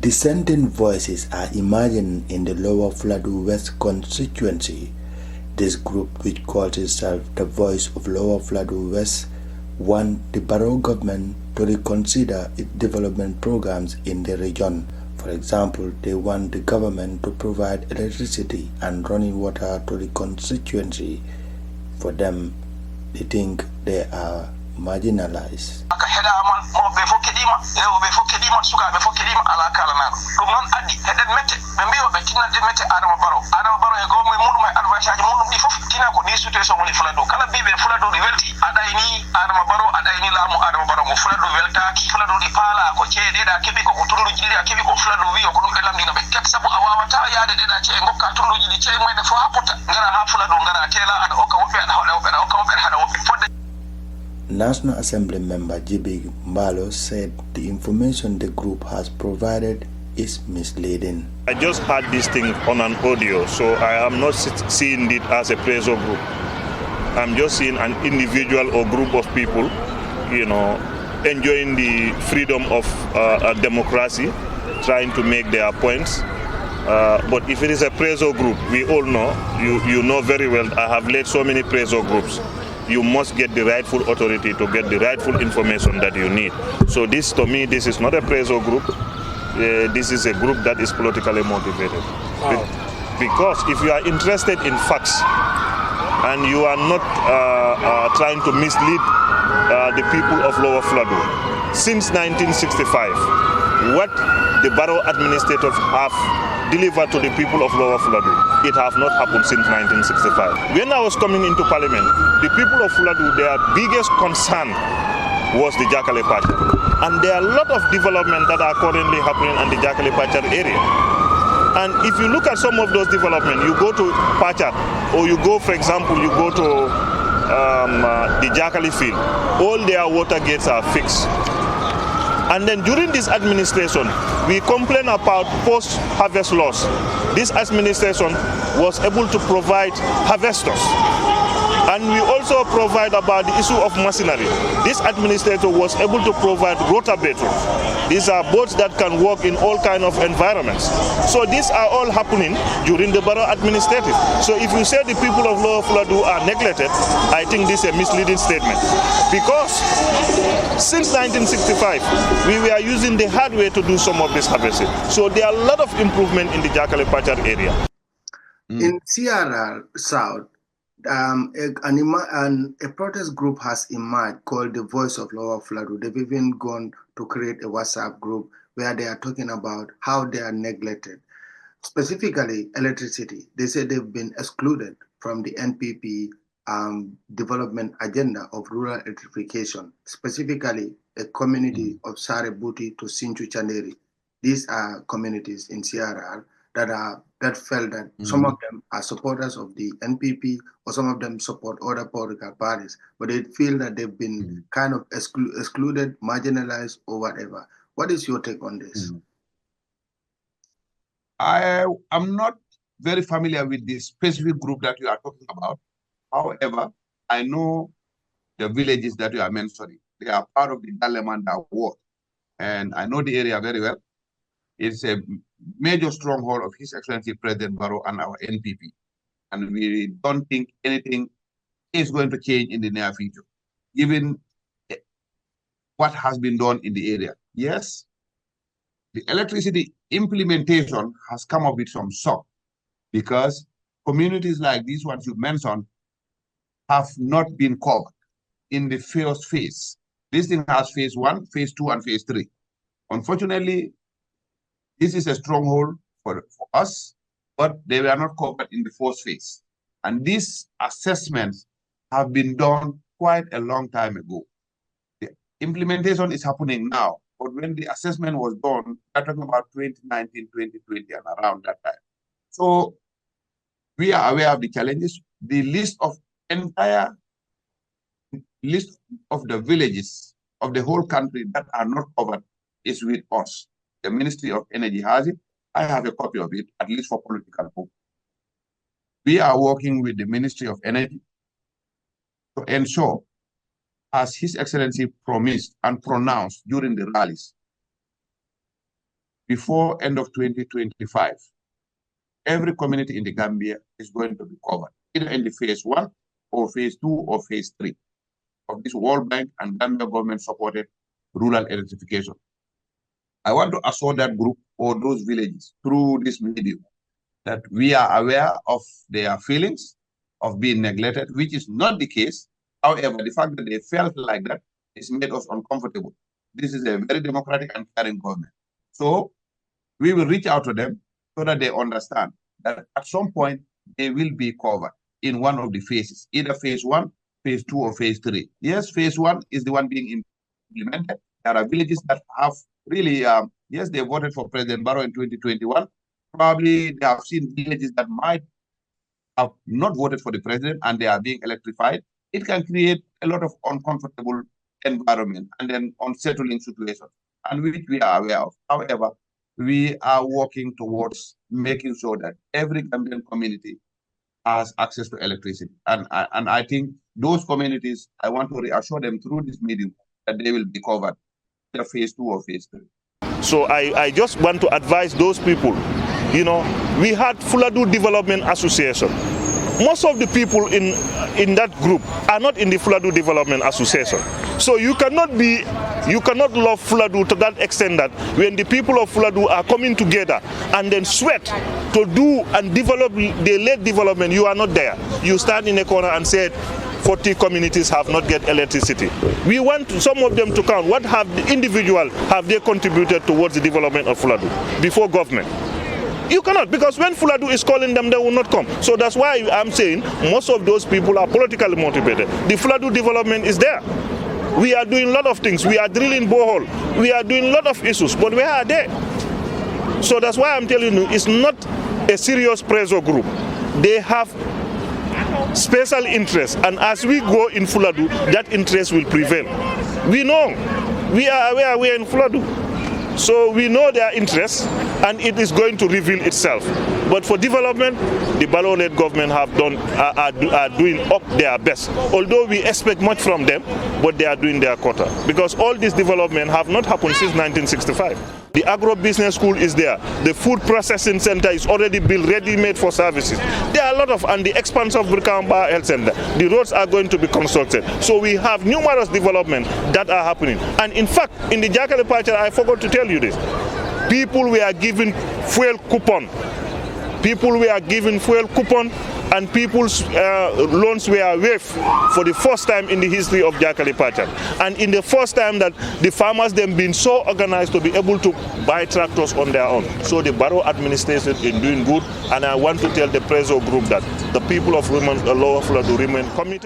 Dissenting voices are emerging in the Lower Fulladu West constituency. This group, which calls itself the Voice of Lower Fulladu West, want the Barrow government to reconsider its development programs in the region. For example, they want the government to provide electricity and running water to the constituency. For them, they think they are marginalized. National Assembly member J.B. Barrow said the information the group has provided is misleading. I just heard this thing on an audio, so I am not seeing it as a pressure group. I'm just seeing an individual or group of people, enjoying the freedom of democracy, trying to make their points. But if it is a pressure group, we all know, you know very well, I have led so many pressure groups. You must get the rightful authority to get the rightful information that you need. So this, to me, this is not a pressure group. This is a group that is politically motivated. Wow. Because if you are interested in facts and you are not trying to mislead the people of Lower Fulladu, since 1965, what the Barrow administrators have delivered to the people of Lower Fulladu, it has not happened since 1965. When I was coming into Parliament, the people of Fulladu, their biggest concern was the Jakale Pachar. And there are a lot of development that are currently happening in the Jakale Pachar area. And if you look at some of those developments, you go to Pachar, or you go, for example, you go to the Jakale field, all their water gates are fixed. And then during this administration, we complain about post-harvest loss. This administration was able to provide harvesters. And we also provide about the issue of machinery. This administrator was able to provide rotavators. These are boats that can work in all kinds of environments. So these are all happening during the Barrow administrative. So if you say the people of Lower Fulladu are neglected, I think this is a misleading statement. Because since 1965, we were using the hard way to do some of this harvesting. So there are a lot of improvement in the Jakale Pachar area. In CRR South, a protest group has emerged called the Voice of Lower Fulladu. They've even gone to create a WhatsApp group where they are talking about how they are neglected. Specifically, electricity. They say they've been excluded from the NPP development agenda of rural electrification, specifically a community of Sarebuti to Sinchu Chanderi. These are communities in CRR that felt that some of them are supporters of the NPP or some of them support other political parties, but they feel that they've been kind of excluded, marginalized, or whatever. What is your take on this? I am not very familiar with the specific group that you are talking about. However, I know the villages that you are mentioning. They are part of the Dalemanda ward, and I know the area very well. It's a major stronghold of His Excellency President Barrow and our NPP. And we don't think anything is going to change in the near future, given what has been done in the area. Yes, the electricity implementation has come up with some shock because communities like these ones you mentioned have not been covered in the first phase. This thing has phase 1, phase 2, and phase 3. Unfortunately, this is a stronghold for us, but they were not covered in the first phase. And these assessments have been done quite a long time ago. The implementation is happening now, but when the assessment was done, we're talking about 2019, 2020, and around that time. So we are aware of the challenges. The list of the villages of the whole country that are not covered is with us. The Ministry of Energy has it. I have a copy of it, at least for political purposes. We are working with the Ministry of Energy to ensure, as His Excellency promised and pronounced during the rallies, before end of 2025, every community in the Gambia is going to be covered, either in the phase 1 or phase 2 or phase 3 of this World Bank and Gambia government-supported rural electrification. I want to assure that group or those villages through this medium that we are aware of their feelings of being neglected, which is not the case. However, the fact that they felt like that has made us uncomfortable. This is a very democratic and caring government. So we will reach out to them so that they understand that at some point they will be covered in one of the phases, either phase 1, phase 2, or phase 3. Yes, phase 1 is the one being implemented. There are villages that have really, yes, they voted for President Barrow in 2021. Probably they have seen villages that might have not voted for the president and they are being electrified. It can create a lot of uncomfortable environment and then unsettling situations, and which we are aware of. However, we are working towards making sure that every Gambian community has access to electricity. And I think those communities, I want to reassure them through this medium that they will be covered, either phase 2 or phase 3. So I just want to advise those people, you know, we had Fulladu Development Association. Most of the people in that group are not in the Fulladu Development Association. So you cannot love Fulladu to that extent that when the people of Fulladu are coming together and then sweat to do and develop the late development, you are not there. You stand in a corner and say 40 communities have not get electricity. We want some of them to count. What have the individual have they contributed towards the development of Fulladu before government? You cannot, because when Fulladu is calling them, they will not come. So that's why I'm saying most of those people are politically motivated. The Fulladu development is there. We are doing a lot of things. We are drilling borehole. We are doing a lot of issues, but where are they? So that's why I'm telling you, it's not a serious pressure group. They have special interest, and as we go in Fulladu, that interest will prevail. We know, we are aware we are in Fulladu. So we know their interests, and it is going to reveal itself. But for development, the Barrow-led government are doing up their best. Although we expect much from them, but they are doing their quota. Because all this development have not happened since 1965. The agro-business school is there. The food processing center is already built, ready-made for services. There are a lot of, and the expansion of Brikamba Health Center. The roads are going to be constructed. So we have numerous developments that are happening. And in fact, in the Jakale Pachar, I forgot to tell you this. People were given fuel coupon. People were given fuel coupon, and people's loans were waived for the first time in the history of Jakale Pachar. And in the first time that the farmers then been so organized to be able to buy tractors on their own. So the Barrow administration is doing good, and I want to tell the Preso group that the people of Lower Fulladu remain committed.